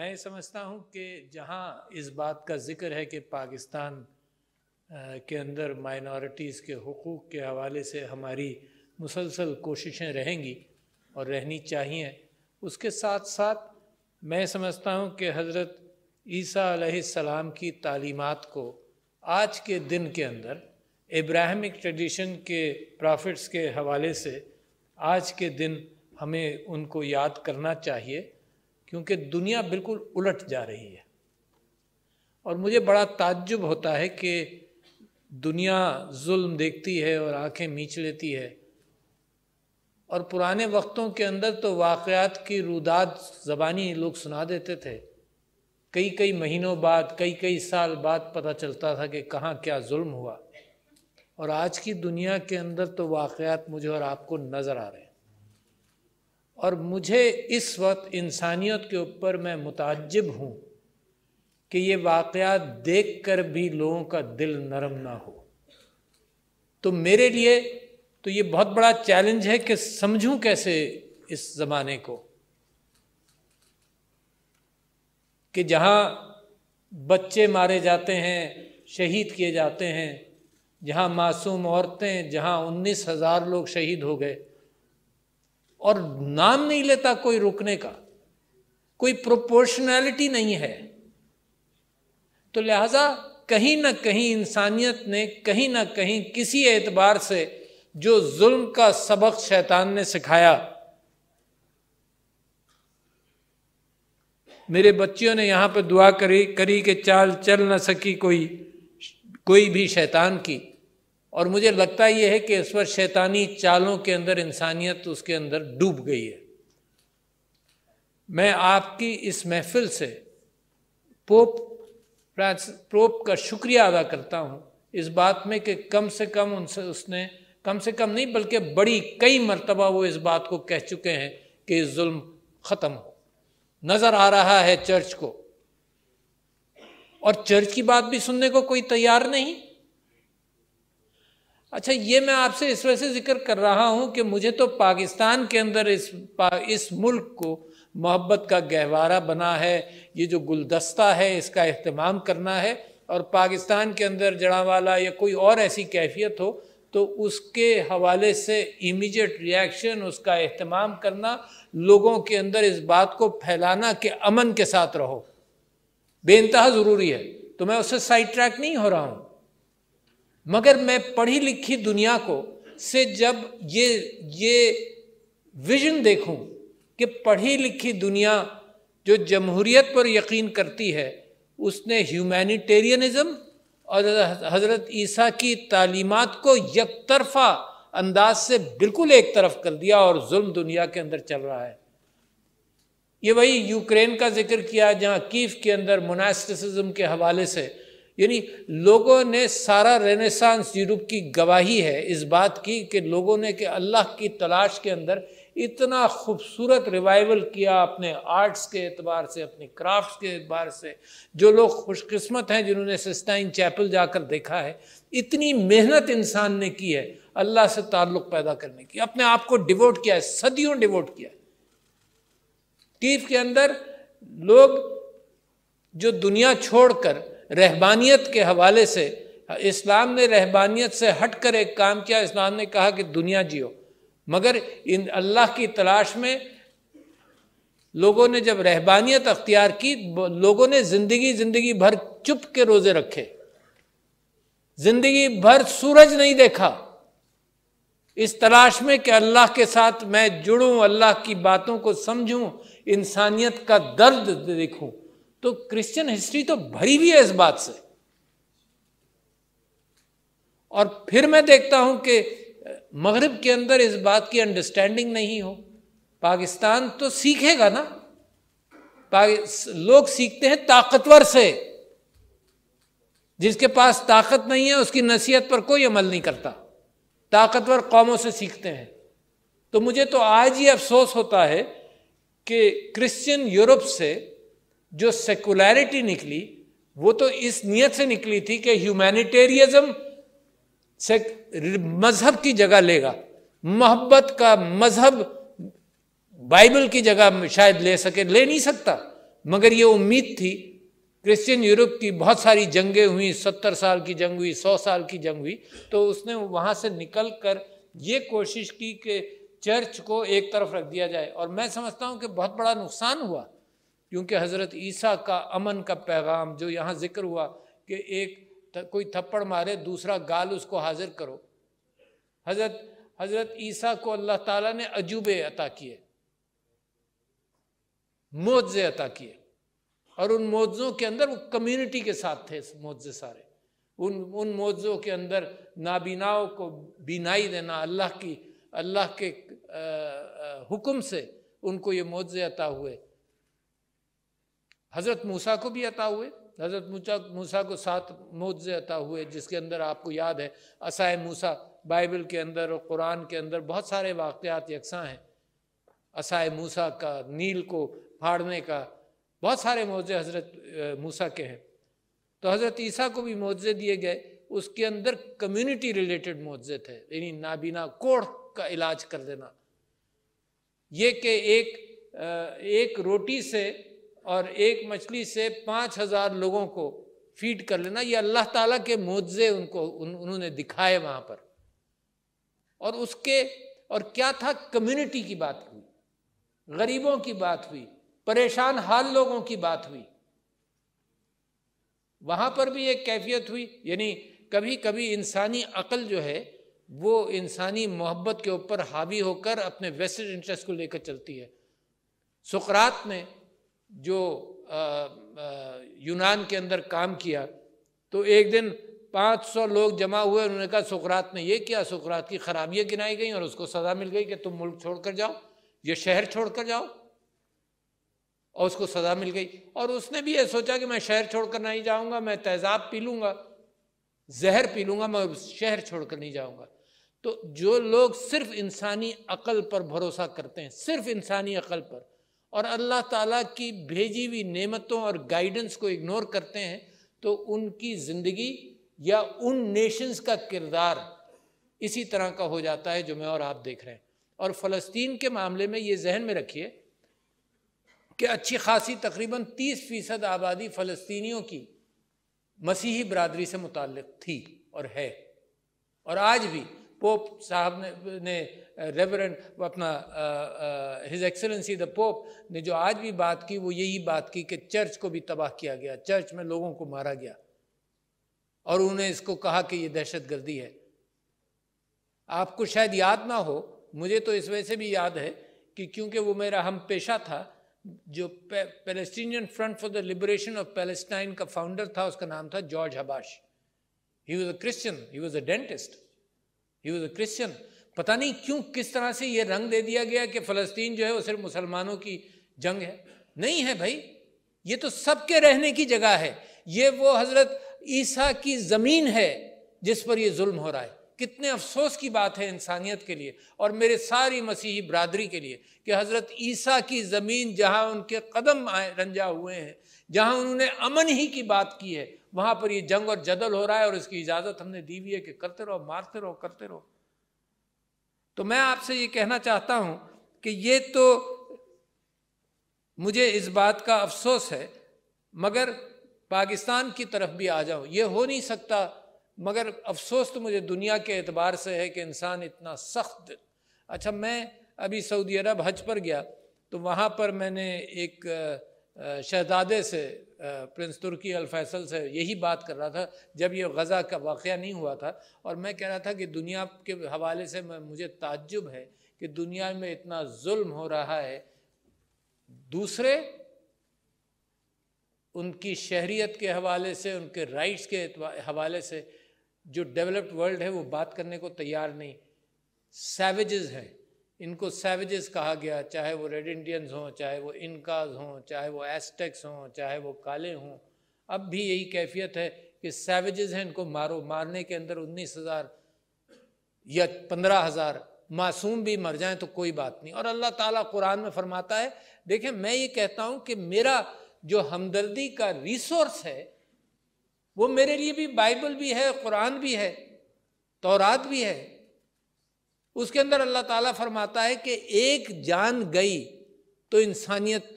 میں سمجھتا ہوں کہ جہاں اس بات کا ذکر ہے کہ پاکستان کے اندر مائنورٹیز کے حقوق کے حوالے سے ہماری مسلسل کوششیں رہیں گی اور رہنی چاہیے، اس کے ساتھ ساتھ میں سمجھتا ہوں کہ حضرت عیسیٰ علیہ السلام کی تعلیمات کو آج کے دن کے اندر ابراہیمک ٹریڈیشن کے پرافٹس کے حوالے سے آج کے دن ہمیں ان کو یاد کرنا چاہیے، کیونکہ دنیا بالکل الٹ جا رہی ہے۔ اور مجھے بڑا تعجب ہوتا ہے کہ دنیا ظلم دیکھتی ہے اور آنکھیں میچ لیتی ہے، اور پرانے وقتوں کے اندر تو واقعات کی روداد زبانی لوگ سنا دیتے تھے، کئی مہینوں بعد کئی سال بعد پتہ چلتا تھا کہ کہاں کیا ظلم ہوا، اور آج کی دنیا کے اندر تو واقعات مجھے اور آپ کو نظر آ رہے ہیں۔ اور مجھے اس وقت انسانیت کے اوپر میں متعجب ہوں کہ یہ واقعات دیکھ کر بھی لوگوں کا دل نرم نہ ہو۔ تو میرے لیے تو یہ بہت بڑا چیلنج ہے کہ سمجھوں کیسے اس زمانے کو، کہ جہاں بچے مارے جاتے ہیں، شہید کیے جاتے ہیں، جہاں معصوم عورتیں، جہاں 19,000 لوگ شہید ہو گئے، اور نام نہیں لیتا کوئی رکنے کا، کوئی پروپورشنالٹی نہیں ہے۔ تو لہٰذا کہیں نہ کہیں انسانیت نے کہیں نہ کہیں کسی اعتبار سے جو ظلم کا سبق شیطان نے سکھایا، میرے بچیوں نے یہاں پہ دعا کری کہ چال چل نہ سکی کوئی بھی شیطان کی، اور مجھے لگتا یہ ہے کہ اس پر شیطانی چالوں کے اندر انسانیت اس کے اندر ڈوب گئی ہے۔ میں آپ کی اس محفل سے پوپ کا شکریہ ادا کرتا ہوں اس بات میں کہ کم سے کم اس نے کم سے کم نہیں بلکہ بڑی کئی مرتبہ وہ اس بات کو کہہ چکے ہیں کہ یہ ظلم ختم ہو۔ نظر آ رہا ہے چرچ کو، اور چرچ کی بات بھی سننے کو کوئی تیار نہیں۔ اچھا، یہ میں آپ سے اس وجہ سے ذکر کر رہا ہوں کہ مجھے تو پاکستان کے اندر اس ملک کو محبت کا گہوارہ بنا ہے، یہ جو گلدستہ ہے اس کا اہتمام کرنا ہے، اور پاکستان کے اندر جڑاوالا یا کوئی اور ایسی کیفیت ہو تو اس کے حوالے سے امیجیٹ ریاکشن، اس کا اہتمام کرنا، لوگوں کے اندر اس بات کو پھیلانا کہ امن کے ساتھ رہو، بے انتہا ضروری ہے۔ تو میں اس سے سائڈ ٹریک نہیں ہو رہا ہوں، مگر میں پڑھی لکھی دنیا کو سے جب یہ ویژن دیکھوں کہ پڑھی لکھی دنیا جو جمہوریت پر یقین کرتی ہے، اس نے ہیومینیٹیرینزم اور حضرت عیسیٰ کی تعلیمات کو یک طرفہ انداز سے بالکل ایک طرف کر دیا، اور ظلم دنیا کے اندر چل رہا ہے۔ یہ وہی یوکرین کا ذکر کیا جہاں کیف کے اندر موناسٹسزم کے حوالے سے، یعنی لوگوں نے سارا رینیسانس یورپ کی گواہی ہے اس بات کی کہ لوگوں نے کہ اللہ کی تلاش کے اندر اتنا خوبصورت ریوائول کیا، اپنے آرٹس کے اعتبار سے، اپنی کرافٹس کے اعتبار سے۔ جو لوگ خوش قسمت ہیں جنہوں نے سسٹائن چیپل جا کر دیکھا ہے، اتنی محنت انسان نے کی ہے اللہ سے تعلق پیدا کرنے کی، اپنے آپ کو ڈیووٹ کیا ہے، صدیوں ڈیووٹ کیا ہے۔ کیف کے اندر لوگ جو دنیا چھوڑ کر رہبانیت کے حوالے سے، اسلام نے رہبانیت سے ہٹ کر ایک کام کیا، اسلام نے کہا کہ دنیا جیو، مگر ان اللہ کی تلاش میں لوگوں نے جب رہبانیت اختیار کی، لوگوں نے زندگی بھر چپ کے روزے رکھے، زندگی بھر سورج نہیں دیکھا، اس تلاش میں کہ اللہ کے ساتھ میں جڑوں، اللہ کی باتوں کو سمجھوں، انسانیت کا درد دیکھوں۔ تو کرسچن ہسٹری تو بھری ہوئی ہے اس بات سے۔ اور پھر میں دیکھتا ہوں کہ مغرب کے اندر اس بات کی انڈرسٹینڈنگ نہیں ہو۔ پاکستان تو سیکھے گا نا، لوگ سیکھتے ہیں طاقتور سے، جس کے پاس طاقت نہیں ہے اس کی نصیحت پر کوئی عمل نہیں کرتا، طاقتور قوموں سے سیکھتے ہیں۔ تو مجھے تو آج یہ افسوس ہوتا ہے کہ کرسچن یورپ سے جو سیکولیرٹی نکلی وہ تو اس نیت سے نکلی تھی کہ ہیومینیٹیرینزم سے مذہب کی جگہ لے گا، محبت کا مذہب بائبل کی جگہ شاید لے سکے، لے نہیں سکتا۔ مگر یہ امید تھی، کرسچن یورپ کی بہت ساری جنگیں ہوئیں، 70 سال کی جنگ ہوئی، 100 سال کی جنگ ہوئی، تو اس نے وہاں سے نکل کر یہ کوشش کی کہ چرچ کو ایک طرف رکھ دیا جائے، اور میں سمجھتا ہوں کہ بہت بڑا نقصان ہوا، کیونکہ حضرت عیسیٰ کا امن کا پیغام جو یہاں ذکر ہوا کہ ایک کوئی تھپڑ مارے دوسرا گال اس کو حاضر کرو، حضرت عیسیٰ کو اللہ تعالیٰ نے عجوبے عطا کیے، معجزے عطا کیے، اور ان معجزوں کے اندر وہ کمیونٹی کے ساتھ تھے، معجزے سارے ان معجزوں کے اندر نابیناؤں کو بینائی دینا، اللہ کے حکم سے ان کو یہ معجزے عطا ہوئے۔ حضرت موسیٰ کو بھی عطا ہوئے، حضرت موسیٰ کو 7 معجزے عطا ہوئے، جس کے اندر آپ کو یاد ہے عصائے موسیٰ، بائبل کے اندر اور قرآن کے اندر بہت سارے واقعات یکساں ہیں، عصائے موسیٰ کا، نیل کو پھاڑنے کا، بہت سارے معجزے حضرت موسیٰ کے ہیں۔ تو حضرت عیسیٰ کو بھی معجزے دیے گئے، اس کے اندر کمیونٹی ریلیٹڈ معجزے تھے، یعنی نابینا کوڑھ کا علاج کر دینا، یہ کہ ایک روٹی سے اور ایک مچھلی سے 5000 لوگوں کو فیڈ کر لینا، یہ اللہ تعالیٰ کے معجزے انہوں نے دکھائے وہاں پر، اور کیا تھا، کمیونٹی کی بات ہوئی، غریبوں کی بات ہوئی، پریشان حال لوگوں کی بات ہوئی، وہاں پر بھی ایک کیفیت ہوئی، یعنی کبھی کبھی انسانی عقل جو ہے وہ انسانی محبت کے اوپر حاوی ہو کر اپنے ویسٹڈ انٹرسٹ کو لے کر چلتی ہے۔ سقراط نے جو یونان کے اندر کام کیا، تو ایک دن 500 لوگ جمع ہوئے، انہوں نے کہا سقراط نے یہ کیا، سقراط کی خرابیاں گنائی گئیں اور اس کو سزا مل گئی کہ تم ملک چھوڑ کر جاؤ، یہ شہر چھوڑ کر جاؤ، اور اس کو سزا مل گئی، اور اس نے بھی یہ سوچا کہ میں شہر چھوڑ کر نہیں جاؤں گا، میں تیزاب پی لوں گا، زہر پی لوں گا، میں شہر چھوڑ کر نہیں جاؤں گا۔ تو جو لوگ صرف انسانی عقل پر بھروسہ کرتے ہیں، صرف انسانی عقل پر، اور اللہ تعالیٰ کی بھیجی ہوئی نعمتوں اور گائیڈنس کو اگنور کرتے ہیں، تو ان کی زندگی یا ان نیشنز کا کردار اسی طرح کا ہو جاتا ہے جو میں اور آپ دیکھ رہے ہیں۔ اور فلسطین کے معاملے میں یہ ذہن میں رکھیے کہ اچھی خاصی تقریباً 30% آبادی فلسطینیوں کی مسیحی برادری سے متعلق تھی اور ہے، اور آج بھی پوپ صاحب نے ریورنڈ اپنا ہز ایکسلنسی دا پوپ نے جو آج بھی بات کی، وہ یہی بات کی کہ چرچ کو بھی تباہ کیا گیا، چرچ میں لوگوں کو مارا گیا، اور انہوں نے اس کو کہا کہ یہ دہشت گردی ہے۔ آپ کو شاید یاد نہ ہو، مجھے تو اس وجہ سے بھی یاد ہے کہ کیونکہ وہ میرا ہم پیشہ تھا، جو Palestinian front for the liberation of Palestine کا فاؤنڈر تھا، اس کا نام تھا George حباش۔ He was a Christian, he was a dentist, he was a Christian. پتہ نہیں کیوں کس طرح سے یہ رنگ دے دیا گیا کہ فلسطین جو ہے وہ صرف مسلمانوں کی جنگ ہے۔ نہیں ہے بھائی، یہ تو سب کے رہنے کی جگہ ہے، یہ وہ حضرت عیسیٰ کی زمین ہے جس پر یہ ظلم ہو رہا ہے۔ کتنے افسوس کی بات ہے انسانیت کے لیے اور میرے ساری مسیحی برادری کے لیے کہ حضرت عیسیٰ کی زمین جہاں ان کے قدم رنجا ہوئے ہیں، جہاں انہوں نے امن ہی کی بات کی ہے، وہاں پر یہ جنگ اور جدل ہو رہا ہے، اور اس کی اجازت ہم نے دی ہوئی ہے کہ کرتے رہو، مارتے رہو، کرتے رہو۔ تو میں آپ سے یہ کہنا چاہتا ہوں کہ یہ تو مجھے اس بات کا افسوس ہے، مگر پاکستان کی طرف بھی آ جاؤں، یہ ہو نہیں سکتا، مگر افسوس تو مجھے دنیا کے اعتبار سے ہے کہ انسان اتنا سخت۔ اچھا، میں ابھی سعودی عرب حج پر گیا، تو وہاں پر میں نے ایک شہزادے سے، پرنس ترکی الفیصل سے یہی بات کر رہا تھا جب یہ غزہ کا واقعہ نہیں ہوا تھا، اور میں کہہ رہا تھا کہ دنیا کے حوالے سے مجھے تعجب ہے کہ دنیا میں اتنا ظلم ہو رہا ہے، دوسرے ان کی شہریت کے حوالے سے، ان کے رائٹس کے حوالے سے جو ڈیولپڈ ورلڈ ہے وہ بات کرنے کو تیار نہیں۔ سیویجز ہیں، ان کو سیویجز کہا گیا، چاہے وہ ریڈ انڈینز ہوں، چاہے وہ انکاز ہوں، چاہے وہ ایسٹیکس ہوں، چاہے وہ کالے ہوں، اب بھی یہی کیفیت ہے کہ سیویجز ہیں، ان کو مارو۔ مارنے کے اندر 19,000 یا 15,000 معصوم بھی مر جائیں تو کوئی بات نہیں۔ اور اللہ تعالیٰ قرآن میں فرماتا ہے، دیکھیں میں یہ کہتا ہوں کہ میرا جو ہمدردی کا ریسورس ہے وہ میرے لیے بھی بائبل بھی ہے، قرآن بھی ہے، تورات بھی ہے۔ اس کے اندر اللہ تعالیٰ فرماتا ہے کہ ایک جان گئی تو انسانیت